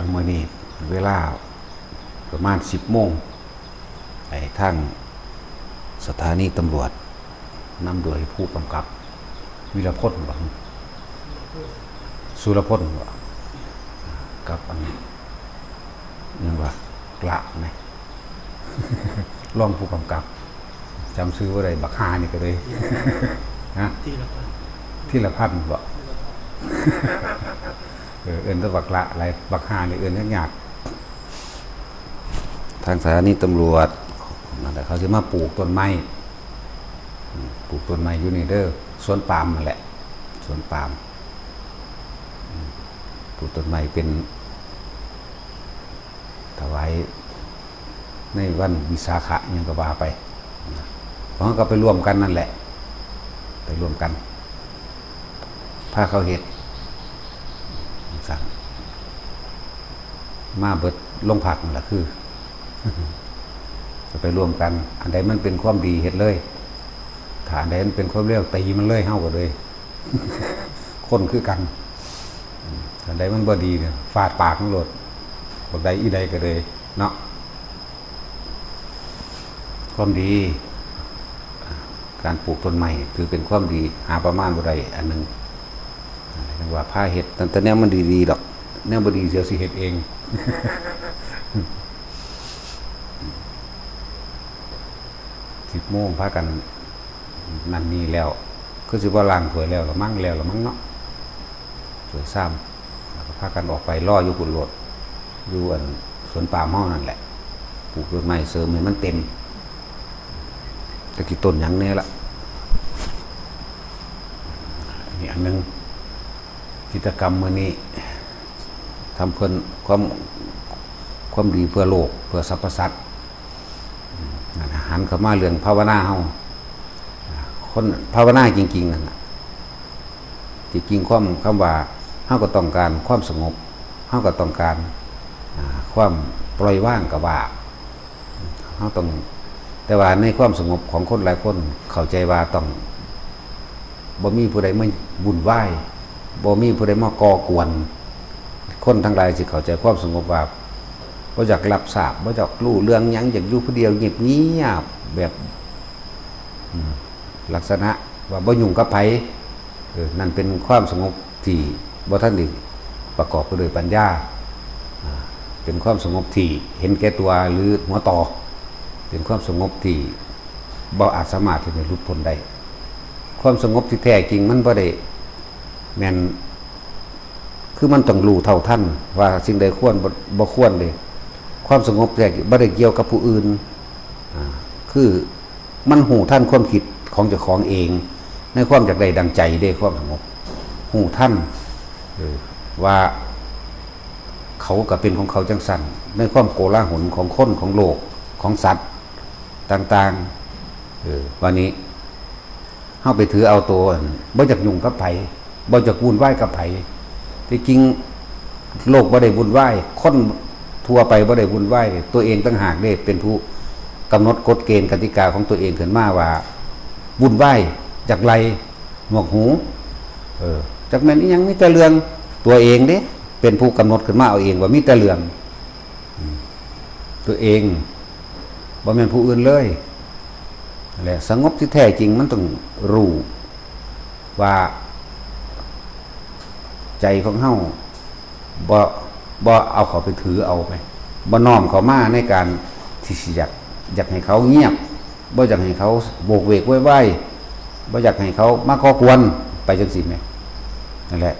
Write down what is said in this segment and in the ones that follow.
อย่างมื้อนี้เวลาประมาณ10 โมงไปทางสถานีตำรวจนำโดยผู้กำกับวิรพลหวังสุรพลกับอันยังว่ากละไหม รองผู้กำกับจำชื่อว่าอะไรบักฮานี่ก็เลย นะที่ละพันบ่ เอิ้นแตะบักละอะไรบักฮานี่เอิ้นยากๆทางสถานีตำรวจนั่นแหละเขาจะมาปลูกต้นไม้อยู่นี่เด้อสวนปาล์มนั่นแหละสวนปาล์มปลูกต้นไม้เป็นถวายในวันวิสาขะยังก็ว่าไปเพราะก็ไปร่วมกันนั่นแหละไปร่วมกันพาเขาเฮ็ดสั่งมาเบิดลงผักนั่นแหละคือ จะไปร่วมกันอันใดมันเป็นความดีเฮ็ดเลยถ้าอันใดมันเป็นความเลวตีมันเลยเฮาก็เลย คนคือกันอันใดมันบ่ดีเนี่ยฟาดปากมันโลดบ่ใดอีใดก็เลยเนาะความดีการปลูกต้นไม้ถือเป็นความดีหาประมาณบ่ได้อันนึงเรียกว่าผ้าเฮ็ดแต่แนวมันดีๆดอกแนวบ่ดีเสียสิเฮ็ดเอง10 โมงพากันนั่นนี่แล้วคือสิว่าล้างถ้วยแล้วละมั่งแล้วละมั่งเนาะถ้วยซ้ำแล้วก็พากันออกไปล่ออยู่กุ่นโลดอยู่อันสวนปาล์มเฮานั่นแหละปลูกต้นไม้เสริมให้มันเต็มตะกี้ต้นหยังแน่ละนี่อันนึงกิจกรรมมื้อนี้ทำเพื่อความดีเพื่อโลกเพื่อสรรพสัตว์หันเข้ามาเรื่องภาวนาเฮาคนภาวนาจริงๆนั่นน่ะจริงๆคำว่าเฮาก็ต้องการความสงบเฮาก็ต้องการความปล่อยว่างกับว่าเฮาต้องแต่ว่าในความสงบของคนหลายคนเข้าใจว่าต้องบ่มีผู้ใดมาวุ่นวายบ่มีผู้ใดมาก่อกวนคนทั้งหลายสิเข้าใจความสงบว่าบ่อยากรับทราบบ่อยากรู้เรื่องหยังอยากอยู่ผู้เดียวเงียบๆแบบลักษณะว่าบ่ยุ่งกับไผนั่นเป็นความสงบที่บ่ทันได้ประกอบไปด้วยปัญญาเป็นความสงบที่เห็นแก่ตัวหรือหัวต่อเป็นความสงบที่บ่อาจสามารถที่จะหลุดพ้นได้ความสงบที่แท้จริงมันบ่ได้แม่นคือมันต้องรู้เท่าทันว่าสิ่งใดควรบ่ควรเลยความสงบแท้บ่ได้เกี่ยวกับผู้อื่นคือมันหูทันความคิดของเจ้าของเองในความอยากได้ดังใจได้ความสงบหูทันว่าเขาก็เป็นของเขาจังสั่นในความโกลาหลของคนของโลกของสัตว์ต่างๆวันนี้เฮาไปถือเอาตัวบ่อยากยุ่งกับไผบ่อยากวุ่นวายกับไผที่จริงโลกบ่ได้วุ่นวายคนทั่วไปบ่ได้วุ่นวายตัวเองต่างหากได้เป็นผู้กำหนดกฎเกณฑ์กติกาของตัวเองขึ้นมาว่าวุ่นวายจากไรหนวกหูจากแม่นอีหยังมีแต่เรื่องตัวเองเด้เป็นผู้กำหนดขึ้นมาเอาเองว่ามีแต่เรื่องตัวเองบ่แม่นผู้อื่นเลยแหละสงบที่แท้จริงมันต้องรู้ว่าใจของเฮาบ่เอาเขาไปถือเอาไปบ่น้อมเขามาในการที่สิอยากให้เขาเงียบบ่อยากให้เขาโบกเวกว้ายๆบ่อยากให้เขามาก่อกวนไปจังซี่แม่นั่นแหละ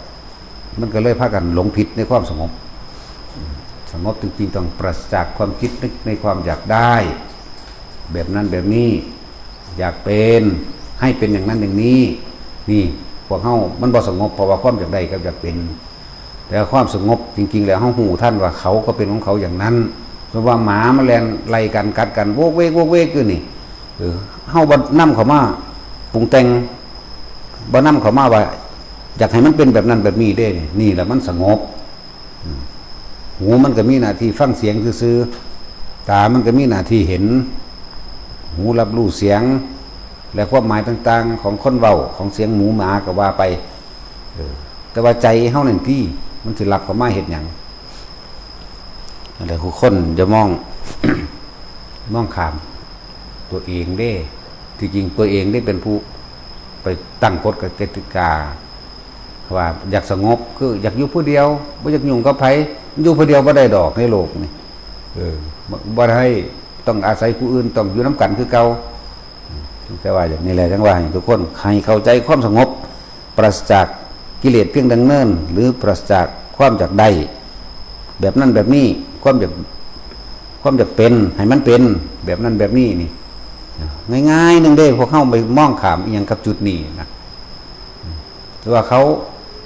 มันก็เลยพากันหลงผิดในความสงบสงบจริงๆต้องปราศจากความคิดนึกในความอยากได้แบบนั้นแบบนี้อยากเป็นให้เป็นอย่างนั้นอย่างนี้นี่พวกเฮามันบ่สงบเพราะว่าความอยากได้กับอยากเป็นแต่ความสงบจริงๆแล้วเฮาฮู้ท่านว่าเขาก็เป็นของเขาอย่างนั้นเพราะว่าหมาแมลงไล่กันกัดกันโวกเวกอยู่นี่เฮาบ่นำเขามาปรุงแต่งบ่นำเขามาว่าอยากให้มันเป็นแบบนั้นแบบนี้ได้นี่แหละมันสงบหูมันก็มีหน้าที่ฟังเสียงซื่อๆตามันก็มีหน้าที่เห็นหูรับรู้เสียงและความหมายต่างๆของคนเว้าของเสียงหมูหมาก็ว่าไปแต่ว่าใจเฮานั่นที่มันสิรับเข้ามาเฮ็ดหยัง อะไรทุกคนจะมอง มองข้ามตัวเองได้ที่จริงตัวเองได้เป็นผู้ไปตั้งกฎกติกาว่าอยากสงบคืออยากอยู่ผู้เดียวไม่อยากยุ่งกับไผอยู่ผู้เดียวบ่ได้ดอกในโลกนี่บ่ได้ต้องอาศัยผู้อื่นต้องอยู่น้ำกันคือเก่าแต่ว่าอย่างนี้แหละจังว่าให้ทุกคนให้เข้าใจความสงบปราศจากกิเลสเพียงดังเนินหรือปราศจากความอยากได้แบบนั้นแบบนี้ความอยากเป็นให้มันเป็นแบบนั้นแบบนี้นี่ง่ายๆนึงเด้พวกเข้าไปมองขามอีหยังกับจุดนี้นะหรือว่าเขา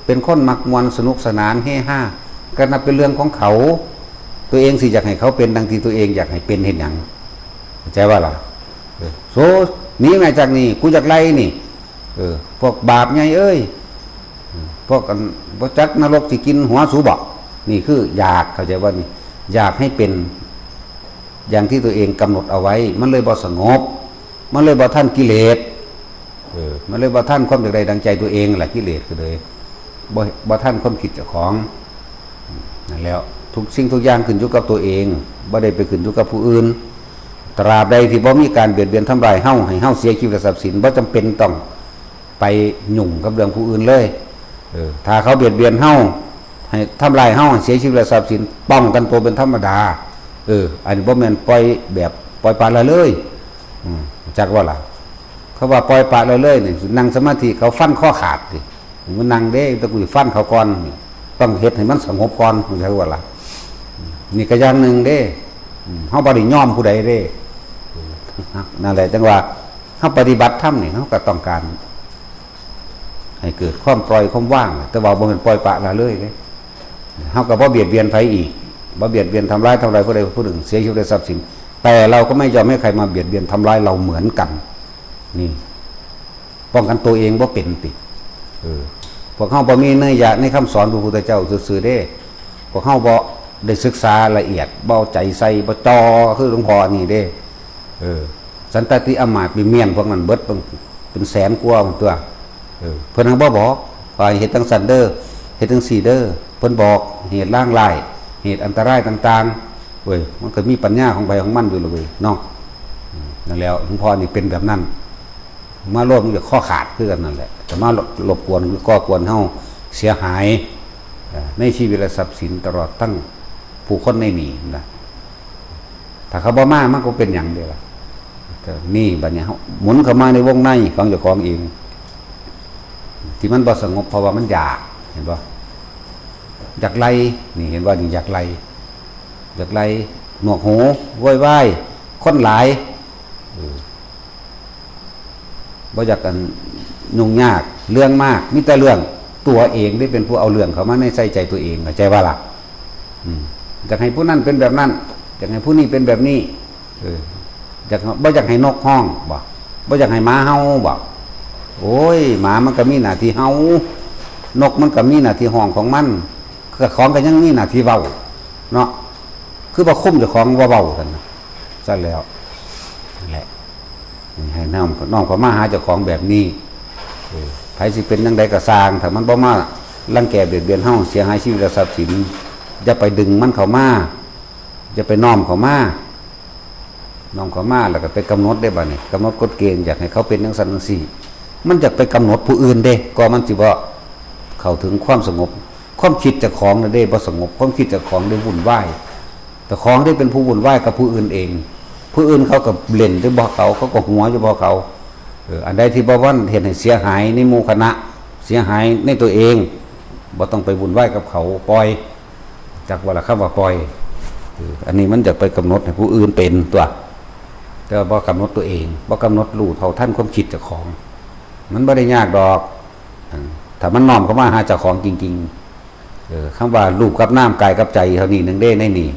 เป็นคนมักมวนสนุกสนานเฮฮาก็นับเป็นเรื่องของเขาตัวเองสิอยากให้เขาเป็นดังที่ตัวเองอยากให้เป็นเห็นอย่างเข้าใจว่าล่ะโซหนีมาจากนี่กูอยากไล่นี่พวกบาปไงเอ้ยพวกจักนรกสิกินหัวสูบอกนี่คืออยากเข้าใจว่านี่อยากให้เป็นอย่างที่ตัวเองกำหนดเอาไว้มันเลยบ่สงบมันเลยบ่ท่านกิเลสมันเลยบ่ท่านความอยากใดดังใจตัวเองแหละกิเลสก็เลยบ่ท่านความคิดเจ้าของนั่นแล้วทุกสิ่งทุกอย่างขึ้นอยู่กับตัวเองบ่ได้ไปขึ้นอยู่กับผู้อื่นตราบใดที่บ่มีการเบียดเบียนทำลายเฮาให้เฮาเสียชีวิตและทรัพย์สินบ่จำเป็นต้องไปยุ่งกับเรื่องผู้อื่นเลยถ้าเขาเบียดเบียนเฮาให้ทำลายเฮาเสียชีวิตและทรัพย์สินป้องกันตัวเป็นธรรมดาอันนี้บ่แม่นปล่อยแบบปล่อยปละละเลยจักว่าล่ะเขาว่าปล่อยปละละเลยนี่นั่งสมาธิเขาฟันข้อขาดดิมันนั่งเด้ตะกุยฟันเขาก่อนต้องเฮ็ดให้มันสงบก่อนจักว่าล่ะนี่ก็อย่างนึงเด้เฮาบ่ได้ยอมผู้ใดเด้นั่นแหละจังว่าเฮาปฏิบัติธรรมนี่เฮาก็ต้องการให้เกิดความปล่อยความว่างแต่ว่าบ่แม่นปล่อยปละละเลยเด้เฮาก็บ่เบียดเบียนไผอีกบ่เบียดเบียนทำร้ายผู้ใดผู้หนึ่งเสียชีวิตและทรัพย์สินแต่เราก็ไม่ยอมให้ใครมาเบียดเบียนทำร้ายเราเหมือนกันนี่ป้องกันตัวเองบ่เป็นติพวกเฮาบ่มีเนื้อหาในคำสอนพระพุทธเจ้าซื่อๆเด้พวกเฮาบ่ได้ศึกษาละเอียดบ่ใจใส่บ่จ่อคือหลวงพ่อนี่เด้สันตติอมาตย์มีเมียนพวกนั้นเบิดเป็นแสนกว่าตัวเพิ่นบ่บอกว่าเฮ็ดจังซั่นเด้อเฮ็ดจังซี่เด้อเพิ่นบอกเหตุร้างลายเหตุอันตรายต่างๆเว้ยมันก็มีปัญญาของใครของมันอยู่เลยเนาะนั่นแล้วหลวงพ่อนี่เป็นแบบนั้นมาร่วมมันจะข้อขาดคือกันนั่นแหละแต่มารบกวนก่อกวนเฮาเสียหายในชีวิตและทรัพย์สินตลอดตั้งผู้คนในนี่นะถ้าเขาบ่มามันก็เป็นอย่างเดียวล่ะแต่นี่บัดนี้เฮาหมุนเข้ามาในวงในของเจ้าของเองที่มันบ่สงบเพราะว่ามันอยากเห็นบ่อยากไล่นี่เห็นว่านี่อยากไล่หนวกหูว้อยว้ายคนหลายบ่อยากกันยุ่งยากเรื่องมากมีแต่เรื่องตัวเองได้เป็นผู้เอาเรื่องเขามาในใส่ใจตัวเองเข้าใจว่าล่ะอยากให้ผู้นั้นเป็นแบบนั้นอยากให้ผู้นี้เป็นแบบนี้บ่อยากให้นกห้องบ่อยากให้หมาเห่าโอ้ยหมามันก็มีหน้าที่เห่านกมันก็มีหน้าที่ห้องของมันของก็ยังมีหน้าที่เว้าเนาะคือบ่คุ้มเจ้าของว่าเว้ากันซะแล้วนั่นแหละให้น้องเขามาหาเจ้าของแบบนี้ไผสิเป็นจังไดก็สร้างถ้ามันบ่มารังแกเบียดเบียนเฮาเสียหายชีวิตและทรัพย์สินอย่าไปดึงมันเข้ามาอย่าไปน้อมเข้ามาแล้วก็ไปกำหนดได้บัดนี้กำหนดกฎเกณฑ์อยากให้เขาเป็นจังซั่นจังซี่มันจะไปกำหนดผู้อื่นเด้ก็มันสิบ่เข้าถึงความสงบความคิดเจ้าของน่ะได้บ่สงบความคิดเจ้าของได้วุ่นวายแต่ของได้เป็นผู้วุ่นวายกับผู้อื่นเองผู้อื่นเขาก็เล่นด้วยบ่เขาก็หัวอยู่บ่เขาอันใดที่บ่ว่าเห็นให้เสียหายในหมู่คณะเสียหายในตัวเองบ่ต้องไปวุ่นวายกับเขาปล่อยจักว่าล่ะครับว่าปล่อยอันนี้มันจะไปกำหนดให้ผู้อื่นเป็นตัวแต่บ่กำหนดตัวเองบ่กำหนดรู้เท่าทันความคิดเจ้าของมันบ่ได้ยากดอกถ้ามันน้อมเข้ามาหาเจ้าของจริงๆคำว่ารูปกับน้ำกายกับใจเท่านี้นึงได้ในนี่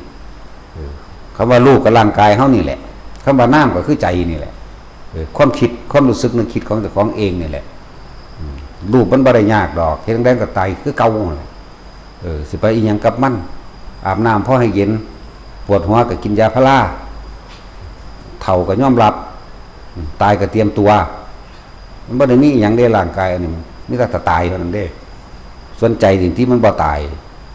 คำว่ารูปกับร่างกายเท่านี่แหละคำว่าน้ำก็คือใจนี่แหละความคิดความรู้สึกนึกคิดของเจ้าของเองนี่แหละรูปมันบ่ได้ยากดอกเฮ็ดจังได๋ก็ตายคือเก่าสิไปอีหยังกับมันอาบน้ำพอให้เย็นปวดหัวก็กินยาพาราเฒ่าก็ยอมรับตายก็เตรียมตัวมันบ่ได้มีอีหยังในร่างกายอันนี้มีแต่ตายเท่านั้นเด้ส่วนใจสิ่งที่มันบ่ตาย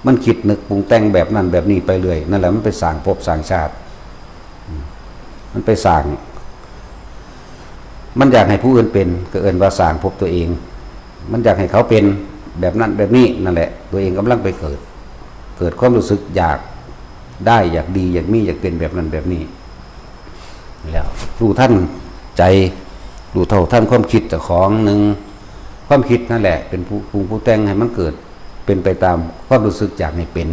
มันคิดนึกปรุงแต่งแบบนั้นแบบนี้ไปเรื่อยนั่นแหละมันไปสร้างภพสร้างชาติมันไปสร้างมันอยากให้ผู้อื่นเป็นก็เอิ้นว่าสร้างภพตัวเองมันอยากให้เขาเป็นแบบนั้นแบบนี้นั่นแหละตัวเองกำลังไปเกิดความรู้สึกอยากได้อยากดีอยากมีอยากเป็นแบบนั้นแบบนี้แล้วรู้ท่านใจรู้เท่าท่านความคิดเจ้าของหนึ่งความคิดนั่นแหละเป็นผู้ปรุงผู้แต่งให้มันเกิดเป็นไปตามความรู้สึกอยากให้เป็น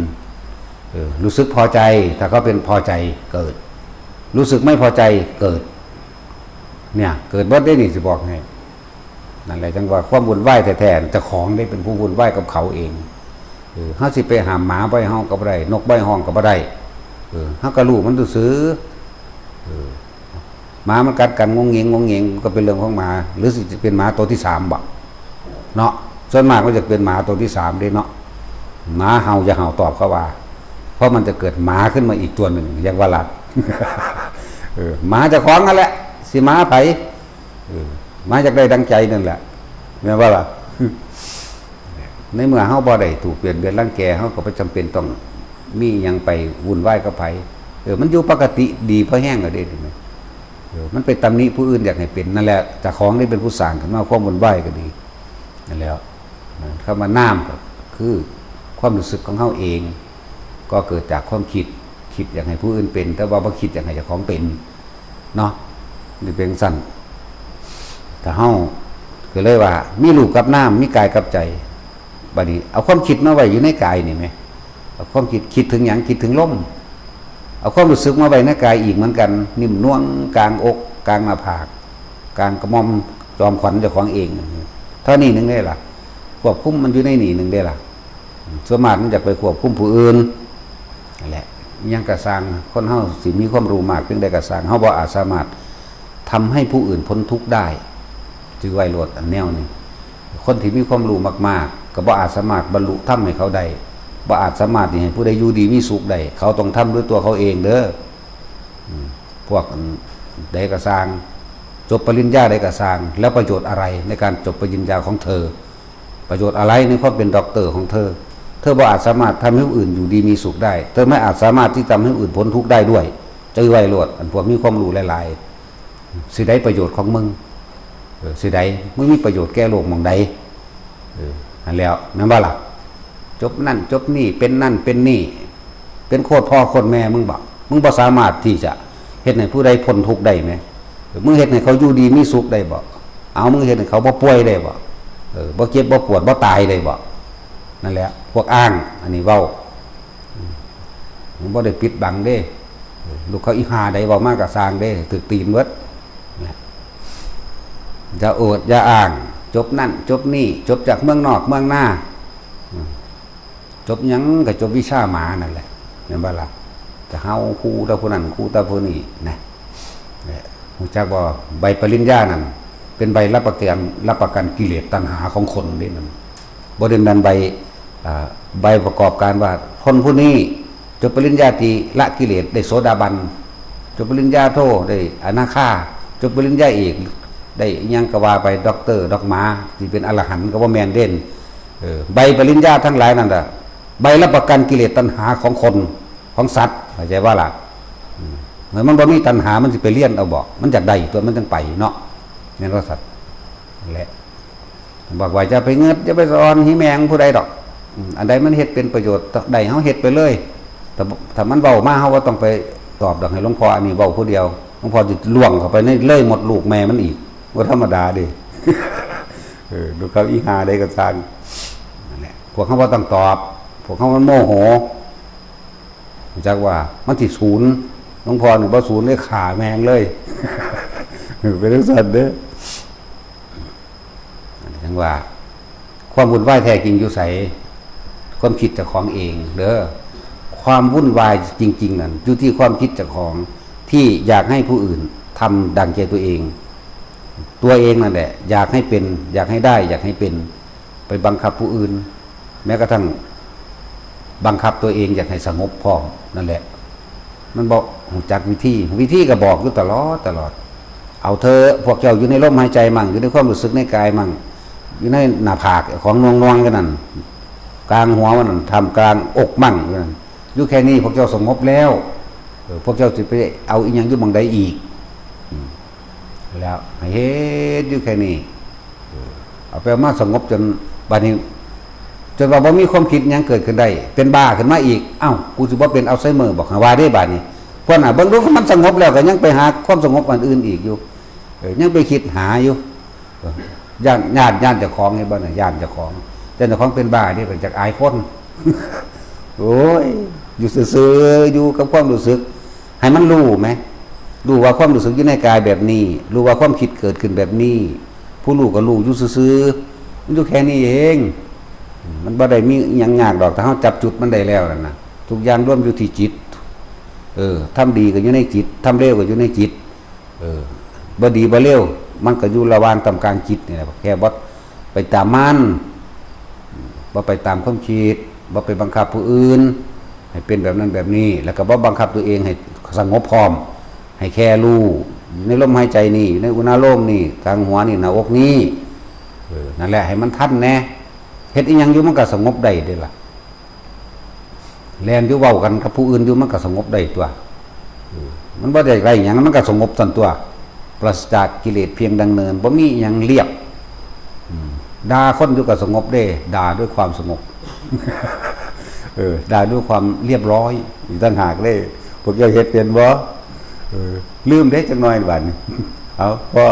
รู้สึกพอใจถ้าเขาเป็นพอใจเกิดรู้สึกไม่พอใจเกิดเนี่ยเกิดบ่ได้นี่สิบอกให้นั่นแหละจังว่าความวุ่นวายแท้ๆเจ้าของได้เป็นผู้วุ่นวายกับเขาเองเฮาสิไปหามหมาบ่ให้เฮาก็บ่ได้นกบ่ให้ฮ้องก็บ่ได้เฮาก็รู้มันซื่อหมามันกัดกันงงเงงก็เป็นเรื่องของหมาหรือสิจะเป็นหมาตัวที่3บ่เนาะส่วนมากก็จะเป็นหมาตัวที่3เด้เนาะหมาเห่าอย่าเห่าตอบเขาว่าเพราะมันจะเกิดหมาขึ้นมาอีกตัวหนึ่งอย่างว่าหลัดหมาเจ้าของนั่นแหละสิหมาไผหมาอยากได้ดังใจนั่นแหละแม่นว่าล่ะในเมื่อเฮาบ่ได้ถูกเปลี่ยนเบียนรังแกเฮาก็บ่จำเป็นต้องมีหยังไปวุ่นวายกับไผมันอยู่ปกติดีพอแห้งก็ได้ถูกมั้ยมันไปตำหนิผู้อื่นอยากให้เป็นนั่นแหละเจ้าของนี่เป็นผู้สร้างขึ้นมาความวุ่นวายก็ดีนั่นแล้วคำว่าน้ำก็คือความรู้สึกของเฮาเองก็เกิดจากความคิดอยากให้ผู้อื่นเป็นแต่ว่าบ่คิดอยากให้เจ้าของเป็นเนาะนี่เป็นสั้นถ้าเฮาก็เลยว่ามีรูปกับน้ำมีกายกับใจบัดนี้เอาความคิดมาไว้อยู่ในกายนี่มั้ยเอาความคิดถึงหยังคิดถึงลมเอาความรู้สึกมาไว้ในกายอีกเหมือนกันนิ่มน่วงกลางอกกลางหน้าผากกลางกระหม่อมจอมขวัญเจ้าของเองเท่านี้นึงได้ล่ะควบคุมมันอยู่ในนี่นึงได้ล่ะส่วนมากมันอยากไปควบคุมผู้อื่นนั่นแหละยังกระสร้างคนเฮาสิมีความรู้มากเพียงใดกระสร้างเฮาบ่อาจสามารถทำให้ผู้อื่นพ้นทุกข์ได้ถือไว้โลดอันแนวนี้คนที่มีความรู้มากๆก็บ่อาจสามารถบรรลุธรรมให้เขาได้บ่อาจสามารถให้ผู้ใดอยู่ดีมีสุขได้เขาต้องทำด้วยตัวเขาเองเด้อพวกใดกระสร้างจบปริญญาใดกระสร้างแล้วประโยชน์อะไรในการจบปริญญาของเธอประโยชน์อะไรในความเป็นด็อกเตอร์ของเธอบ่อาจสามารถทำให้ผู้อื่นอยู่ดีมีสุขได้เธอไม่อาจสามารถที่ทำให้ผู้อื่นพ้นทุกข์ได้ด้วยจื้อไว้โลดอันพวกมีความรู้หลายๆสิได้ประโยชน์ของมึงสิได้มึงมีประโยชน์แก่โลกหม่องใดอันแล้วแม่นบ่ล่ะจบนั่นจบนี่เป็นนั่นเป็นนี่เป็นโคตรพ่อโคตรแม่มึงบ่สามารถที่จะเฮ็ดให้ผู้ใดพ้นทุกข์ได้มั้ยมึงเฮ็ดให้เขาอยู่ดีมีสุขได้บ่เอามึงเฮ็ดให้เขาบ่ป่วยได้บ่บ่เจ็บบ่ปวดบ่ตายได้บ่นั่นแหละพวกอ้างอันนี้เว้ามึงบ่ได้ปิดบังเด้ลูกเขาอีหาใดเว้ามาก็สร้างเด้ถูกตีนเบิดอย่าโอดอย่าอ้างจบนั่นจบนี่จบจากเมืองนอกเมืองหน้าจบหยังก็จบวิชาหมานั่นแหละแม่นบ่ล่ะจะเฮาครูตาผู้นั้นครูตาผู้นี้นะฮู้จักบ่ใบปริญญานั่นเป็นใบรับประกันกิเลสตัณหาของคนนี่นั่นบ่ได้นั่นใบประกอบการว่าคนผู้นี้จบปริญญาตรีละกิเลสได้โสดาบันจบปริญญาโทได้อนาคาจบปริญญาเอกได้ยังก็ว่าไปด็อกเตอร์ดอกหมาที่เป็นอรหันต์ก็บ่แม่นเด่นใบปริญญาทั้งหลายนั่นน่ะใบรับประกันกิเลสตัณหาของคนของสัตว์เข้าใจว่าล่ะเหมือนมันบ่มีตัณหามันสิไปเลี้ยนเอาบ่มันอยากได้ตัวมันจังไปเนาะนั่นว่าสัตว์นั่นแหละบอกว่าจะไปเงิดจะไปสอนหิแมงผู้ใดดอกอันใดมันเฮ็ดเป็นประโยชน์ใดเฮาเฮ็ดไปเลยแต่ถ้ามันเว้ามาเฮาบ่ต้องไปตอบดอกให้หลวงพ่ออันนี้เว้าผู้เดียวหลวงพ่อสิล่วงเข้าไปในเลยหมดลูกแม่มันอีกบ่ธรรมดาเด้ดูเขาอีหาได้ก็สร้างนั่นแหละพวกเขาบ่ต้องตอบพวกเขามันโมโหจักว่ามันสิศูนย์หลวงพ่อนี่บ่ศูนย์เลยฆ่าแมงเลยเป็นจังซั่นเด้อจังว่าความวุ่นวายแท้จริงอยู่ไสความคิดเจ้าของเองเด้อความวุ่นวายจริงๆนั่นอยู่ที่ความคิดเจ้าของที่อยากให้ผู้อื่นทำดังใจตัวเองนั่นแหละอยากให้เป็นอยากให้ได้อยากให้เป็นไปบังคับผู้อื่นแม้กระทั่งบังคับตัวเองอยากให้สงบพร้อมนั่นแหละมันบอกจากวิธีก็บอกอยู่ตลอดเอาเธอพวกเจ้าอยู่ในลมหายใจมั่งอยู่ในความรู้สึกในกายมั่งอยู่ในหน้าผากของนวงๆกันนั่น กลางหัวมันทำกลางอกมั่งอยู่แค่นี้พวกเจ้าสงบแล้วพวกเจ้าจะไปเอาอีกอย่างอยู่บางใดอีกแล้วให้เฮ็ดอยู่แค่นี้เอาไปมาสงบจนบัดนี้จนว่าบ่มีความคิดหยังเกิดขึ้นได้เป็นบ้าขึ้นมาอีกเอ้ากูสิบ่เป็นอัลไซเมอร์บอกว่าได้บัดนี้เพราะน่ะเบิ่งดูมันสงบแล้วก็ยังไปหาความสงบอันอื่นอีกอยู่ยังไปคิดหาอยู่ญาติเจ้าของไอ้บ่น่ะญาติเจ้าของแต่เจ้าของเป็นบ้านี่เป็นจากอายคนโอ้ยอยู่ซื่อๆอยู่กับความรู้สึกให้มันรู้ไหมรู้ว่าความรู้สึกอยู่ในกายแบบนี้รู้ว่าความคิดเกิดขึ้นแบบนี้ผู้รู้ก็รู้อยู่ซื่อๆมันอยู่แค่นี้เองมันบ่ได้มีหยังยากดอกถ้าเฮาจับจุดมันได้แล้วนั่นน่ะทุกอย่างรวมอยู่ที่จิตทำดีก็อยู่ในจิตทำเลวก็อยู่ในจิตบ่ดีบ่เลวมันก็อยู่ระหว่างตำกลางจิตนี่แหละแค่บ่ไปตามมันบ่ไปตามความคิดบ่ไปบังคับผู้อื่นให้เป็นแบบนั้นแบบนี้แล้วก็บ่บังคับตัวเองให้สงบพร้อมให้แค่รู้ในลมหายใจนี่ในอุณาโลมนี่กลางหัวนี่หน้าอกนี่นั่นแหละให้มันทันแน่เฮ็ดอีหยังอยู่มันก็สงบได้เด้ล่ะแล่นอยู่เว้ากันกับผู้อื่นอยู่มันก็สงบได้ตัวมันบ่ได้ไรหยังมันก็สงบซั่นตัวปราศจากกิเลสเพียงดังเนินบ่มีหยังเรียบด่าคนอยู่ก็สงบเด้ด่าด้วยความสงบด่าด้วยความเรียบร้อยอีกต่างหากเด้พวกเจ้าเฮ็ดเป็นบ่ลืมเด้จักหน่อยบัดนี้เอาพอ